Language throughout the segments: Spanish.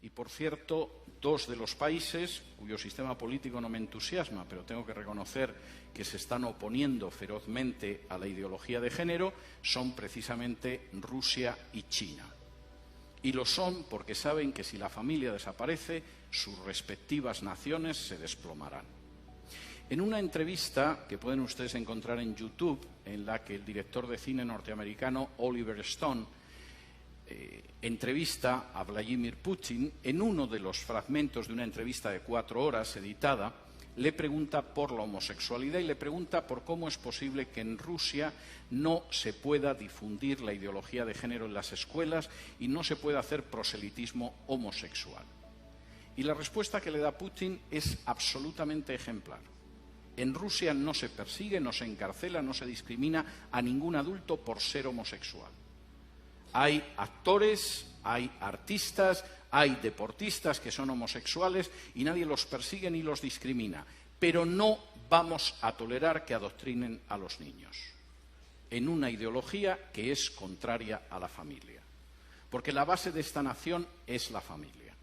Y, por cierto, dos de los países cuyo sistema político no me entusiasma, pero tengo que reconocer que se están oponiendo ferozmente a la ideología de género, son precisamente Rusia y China. Y lo son porque saben que si la familia desaparece, sus respectivas naciones se desplomarán. En una entrevista que pueden ustedes encontrar en YouTube, en la que el director de cine norteamericano Oliver Stone entrevista a Vladimir Putin, en uno de los fragmentos de una entrevista de 4 horas editada, le pregunta por la homosexualidad y le pregunta por cómo es posible que en Rusia no se pueda difundir la ideología de género en las escuelas y no se pueda hacer proselitismo homosexual. Y la respuesta que le da Putin es absolutamente ejemplar. En Rusia no se persigue, no se encarcela, no se discrimina a ningún adulto por ser homosexual. Hay actores, hay artistas, hay deportistas que son homosexuales y nadie los persigue ni los discrimina. Pero no vamos a tolerar que adoctrinen a los niños en una ideología que es contraria a la familia. Porque la base de esta nación es la familia.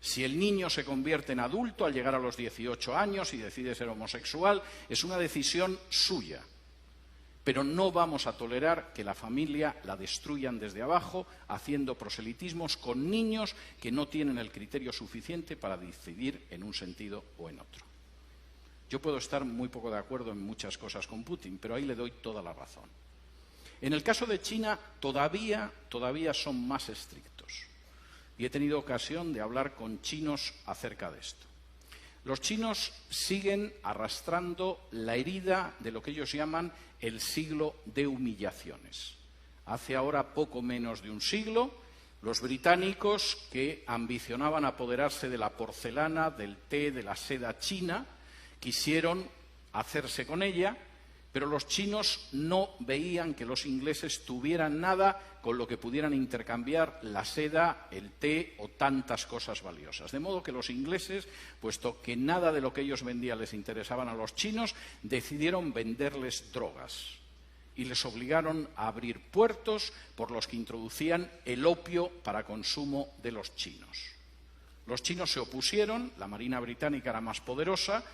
Si el niño se convierte en adulto al llegar a los 18 años y decide ser homosexual, es una decisión suya. Pero no vamos a tolerar que la familia la destruyan desde abajo, haciendo proselitismos con niños que no tienen el criterio suficiente para decidir en un sentido o en otro. Yo puedo estar muy poco de acuerdo en muchas cosas con Putin, pero ahí le doy toda la razón. En el caso de China, todavía son más estrictos. Y he tenido ocasión de hablar con chinos acerca de esto. Los chinos siguen arrastrando la herida de lo que ellos llaman el siglo de humillaciones. Hace ahora poco menos de un siglo, los británicos, que ambicionaban apoderarse de la porcelana, del té, de la seda china, quisieron hacerse con ella, pero los chinos no veían que los ingleses tuvieran nada con lo que pudieran intercambiar la seda, el té o tantas cosas valiosas. De modo que los ingleses, puesto que nada de lo que ellos vendían les interesaban a los chinos, decidieron venderles drogas y les obligaron a abrir puertos por los que introducían el opio para consumo de los chinos. Los chinos se opusieron, la Marina británica era más poderosa,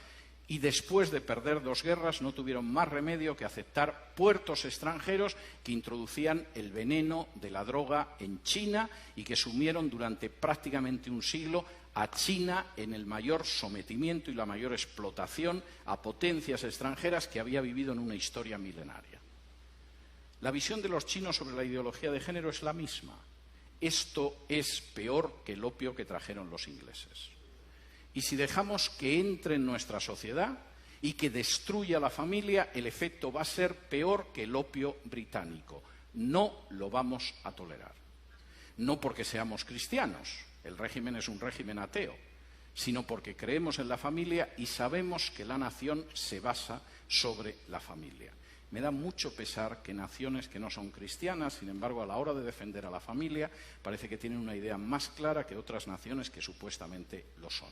y después de perder 2 guerras no tuvieron más remedio que aceptar puertos extranjeros que introducían el veneno de la droga en China y que sumieron durante prácticamente un siglo a China en el mayor sometimiento y la mayor explotación a potencias extranjeras que había vivido en una historia milenaria. La visión de los chinos sobre la ideología de género es la misma. Esto es peor que el opio que trajeron los ingleses. Y si dejamos que entre en nuestra sociedad y que destruya la familia, el efecto va a ser peor que el opio británico. No lo vamos a tolerar. No porque seamos cristianos, el régimen es un régimen ateo, sino porque creemos en la familia y sabemos que la nación se basa sobre la familia. Me da mucho pesar que naciones que no son cristianas, sin embargo, a la hora de defender a la familia, parece que tienen una idea más clara que otras naciones que supuestamente lo son.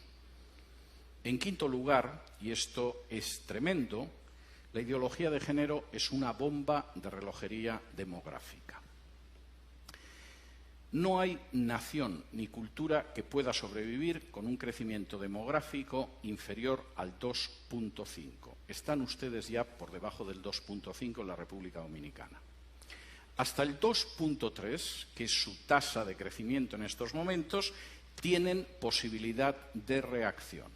En quinto lugar, y esto es tremendo, la ideología de género es una bomba de relojería demográfica. No hay nación ni cultura que pueda sobrevivir con un crecimiento demográfico inferior al 2,5. Están ustedes ya por debajo del 2,5 en la República Dominicana. Hasta el 2,3, que es su tasa de crecimiento en estos momentos, tienen posibilidad de reacción.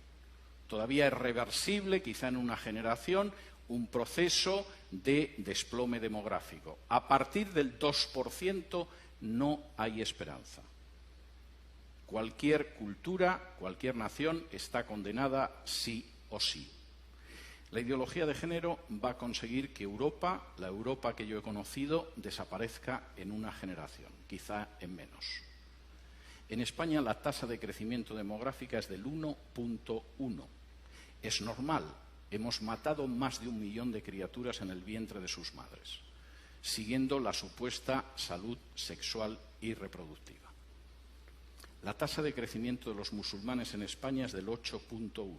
Todavía es reversible, quizá en una generación, un proceso de desplome demográfico. A partir del 2% no hay esperanza. Cualquier cultura, cualquier nación está condenada sí o sí. La ideología de género va a conseguir que Europa, la Europa que yo he conocido, desaparezca en una generación, quizá en menos. En España la tasa de crecimiento demográfica es del 1,1. Es normal, hemos matado más de 1 millón de criaturas en el vientre de sus madres, siguiendo la supuesta salud sexual y reproductiva. La tasa de crecimiento de los musulmanes en España es del 8,1.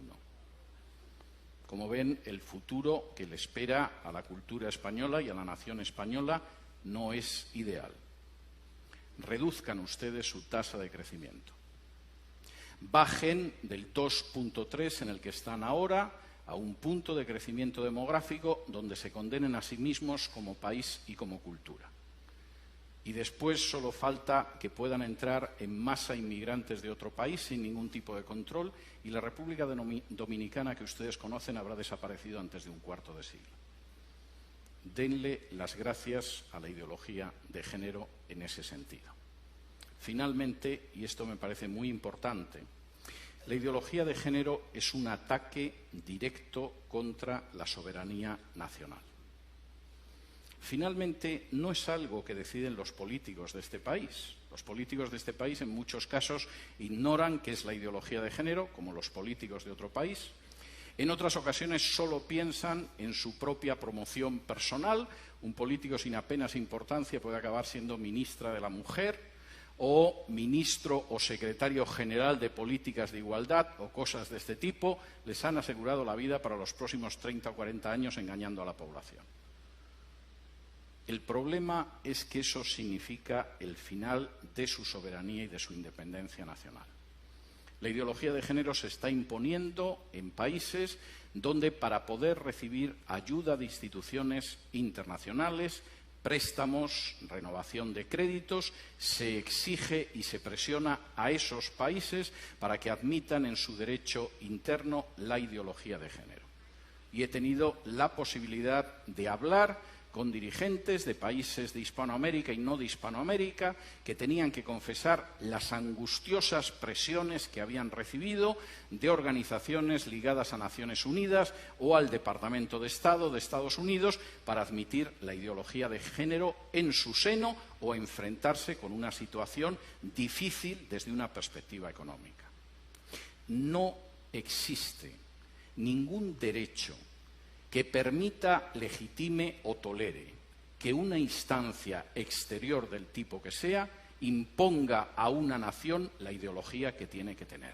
Como ven, el futuro que le espera a la cultura española y a la nación española no es ideal. Reduzcan ustedes su tasa de crecimiento. bajen del 2,3 en el que están ahora a un punto de crecimiento demográfico donde se condenen a sí mismos como país y como cultura. Y después solo falta que puedan entrar en masa inmigrantes de otro país sin ningún tipo de control y la República Dominicana que ustedes conocen habrá desaparecido antes de un cuarto de siglo. Denle las gracias a la ideología de género en ese sentido. Finalmente, y esto me parece muy importante, la ideología de género es un ataque directo contra la soberanía nacional. Finalmente, no es algo que deciden los políticos de este país. Los políticos de este país, en muchos casos, ignoran qué es la ideología de género, como los políticos de otro país. En otras ocasiones solo piensan en su propia promoción personal. Un político sin apenas importancia puede acabar siendo ministra de la Mujer o ministro o secretario general de políticas de igualdad o cosas de este tipo. Les han asegurado la vida para los próximos 30 o 40 años engañando a la población. El problema es que eso significa el final de su soberanía y de su independencia nacional. La ideología de género se está imponiendo en países donde para poder recibir ayuda de instituciones internacionales, préstamos, renovación de créditos, se exige y se presiona a esos países para que admitan en su derecho interno la ideología de género. Y he tenido la posibilidad de hablar con dirigentes de países de Hispanoamérica y no de Hispanoamérica que tenían que confesar las angustiosas presiones que habían recibido de organizaciones ligadas a Naciones Unidas o al Departamento de Estado de Estados Unidos para admitir la ideología de género en su seno o enfrentarse con una situación difícil desde una perspectiva económica. No existe ningún derecho que permita, legitime o tolere que una instancia exterior del tipo que sea imponga a una nación la ideología que tiene que tener.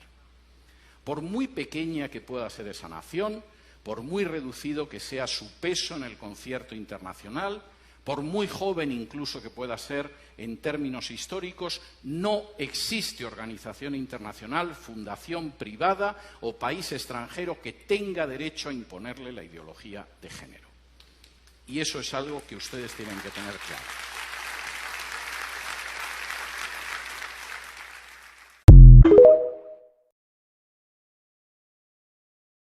Por muy pequeña que pueda ser esa nación, por muy reducido que sea su peso en el concierto internacional, por muy joven incluso que pueda ser en términos históricos, no existe organización internacional, fundación privada o país extranjero que tenga derecho a imponerle la ideología de género. Y eso es algo que ustedes tienen que tener claro.